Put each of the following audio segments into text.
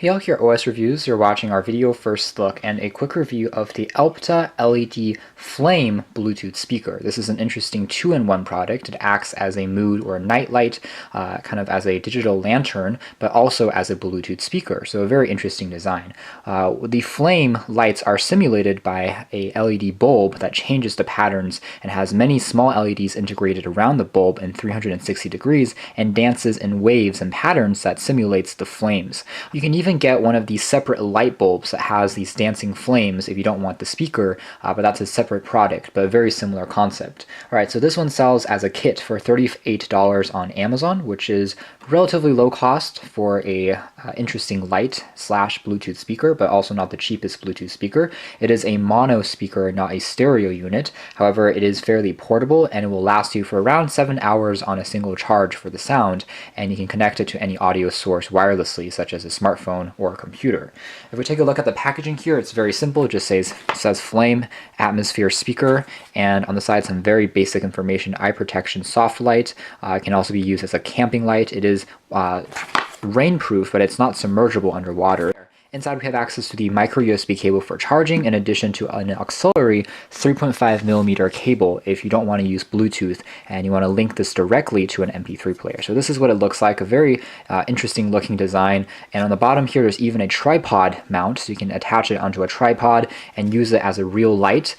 Hey all, here OS Reviews. You're watching our video first look and a quick review of the ALPTA LED Flame Bluetooth speaker. This is an interesting two-in-one product. It acts as a mood or night light, kind of as a digital lantern, but also as a Bluetooth speaker. So a very interesting design. The flame lights are simulated by a LED bulb that changes the patterns and has many small LEDs integrated around the bulb in 360 degrees and dances in waves and patterns that simulates the flames. You can even get one of these separate light bulbs that has these dancing flames if you don't want the speaker, but that's a separate product, but a very similar concept. Alright, so this one sells as a kit for $38 on Amazon, which is relatively low cost for a interesting light slash Bluetooth speaker, but also not the cheapest Bluetooth speaker. It is a mono speaker, not a stereo unit. However, it is fairly portable and it will last you for around 7 hours on a single charge for the sound, and you can connect it to any audio source wirelessly, such as a smartphone or a computer. If we take a look at the packaging here, it's very simple. It just says Flame Atmosphere Speaker, and on the side some very basic information: eye protection, soft light. It can also be used as a camping light. It is rainproof, but it's not submergible underwater. Inside we have access to the micro USB cable for charging, in addition to an auxiliary 3.5mm cable if you don't want to use Bluetooth and you want to link this directly to an MP3 player. So this is what it looks like, a very interesting looking design. And on the bottom here there's even a tripod mount, so you can attach it onto a tripod and use it as a real light,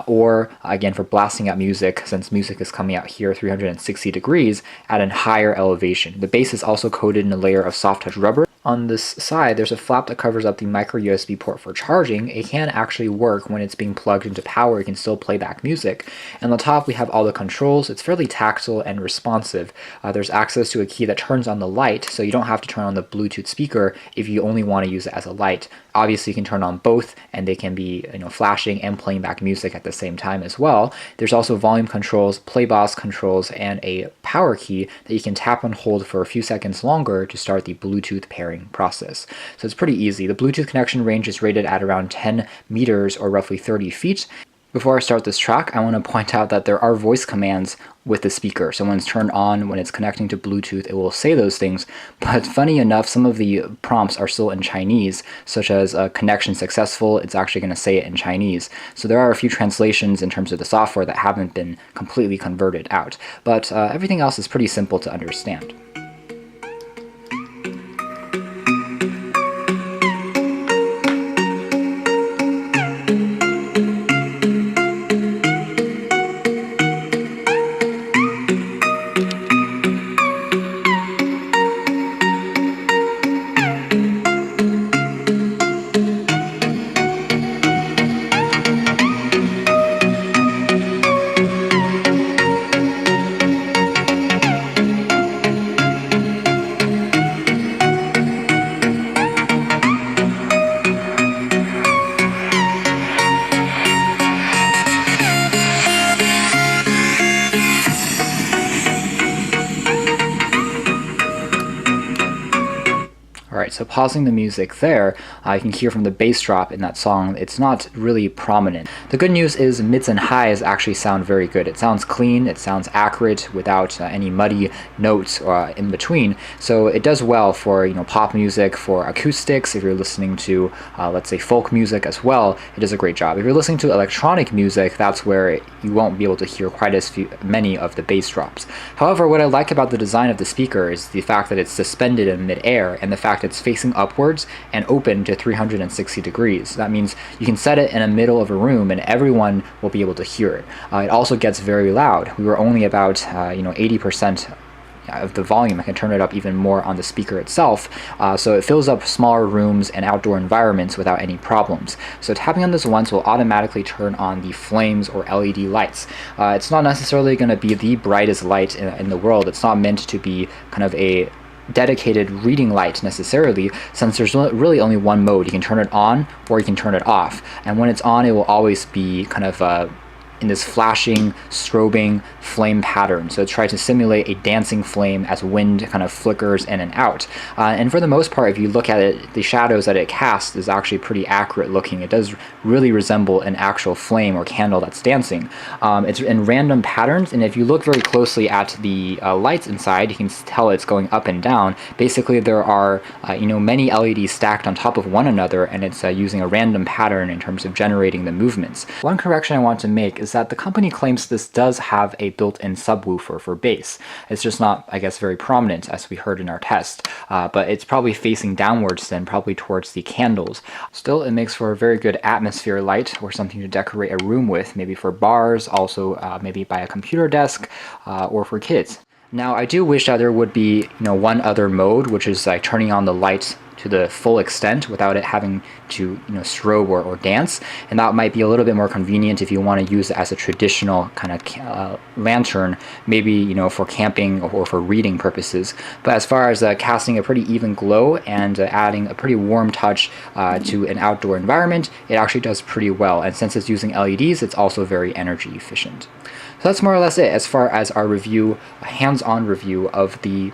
or again for blasting out music, since music is coming out here 360 degrees at a higher elevation. The base is also coated in a layer of soft touch rubber. On this side, there's a flap that covers up the micro USB port for charging. It can actually work when it's being plugged into power. You can still play back music. And on the top, we have all the controls. It's fairly tactile and responsive. There's access to a key that turns on the light, so you don't have to turn on the Bluetooth speaker if you only want to use it as a light. Obviously, you can turn on both, and they can be flashing and playing back music at the same time as well. There's also volume controls, play boss controls, and a power key that you can tap and hold for a few seconds longer to start the Bluetooth pairing process. So it's pretty easy. The Bluetooth connection range is rated at around 10 meters or roughly 30 feet. Before I start this track, I want to point out that there are voice commands with the speaker. So when it's turned on, when it's connecting to Bluetooth, it will say those things. But funny enough, some of the prompts are still in Chinese, such as connection successful. It's actually going to say it in Chinese. So there are a few translations in terms of the software that haven't been completely converted out. But everything else is pretty simple to understand. Alright, so pausing the music there, you can hear from the bass drop in that song, it's not really prominent. The good news is mids and highs actually sound very good. It sounds clean, it sounds accurate without any muddy notes in between. So it does well for pop music, for acoustics. If you're listening to let's say folk music as well, it does a great job. If you're listening to electronic music, that's where you won't be able to hear quite as many of the bass drops. However, what I like about the design of the speaker is the fact that it's suspended in midair, and the fact it's facing upwards and open to 360 degrees. That means you can set it in the middle of a room and everyone will be able to hear it. It also gets very loud. We were only about 80% of the volume. I can turn it up even more on the speaker itself, so it fills up smaller rooms and outdoor environments without any problems. So tapping on this once will automatically turn on the flames or LED lights. It's not necessarily going to be the brightest light in the world. It's not meant to be kind of a dedicated reading light necessarily, since there's really only one mode. You can turn it on or you can turn it off, and when it's on it will always be kind of in this flashing, strobing flame pattern. So try to simulate a dancing flame as wind kind of flickers in and out. And for the most part, if you look at it, the shadows that it casts is actually pretty accurate looking. It does really resemble an actual flame or candle that's dancing. It's in random patterns, and if you look very closely at the lights inside, you can tell it's going up and down. Basically, there are many LEDs stacked on top of one another, and it's using a random pattern in terms of generating the movements. One correction I want to make is that the company claims this does have a built-in subwoofer for bass. It's just not, I guess, very prominent as we heard in our test, but it's probably facing downwards then, probably towards the candles. Still, it makes for a very good atmosphere light or something to decorate a room with, maybe for bars, also maybe by a computer desk, or for kids. Now, I do wish that there would be, one other mode, which is like turning on the lights to the full extent without it having to, strobe or dance. And that might be a little bit more convenient if you want to use it as a traditional kind of lantern, maybe, for camping or for reading purposes. But as far as casting a pretty even glow and adding a pretty warm touch to an outdoor environment, it actually does pretty well. And since it's using LEDs, it's also very energy efficient. So that's more or less it as far as our review, a hands-on review of the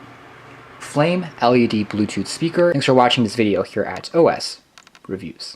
Flame LED Bluetooth speaker. Thanks for watching this video here at OS Reviews.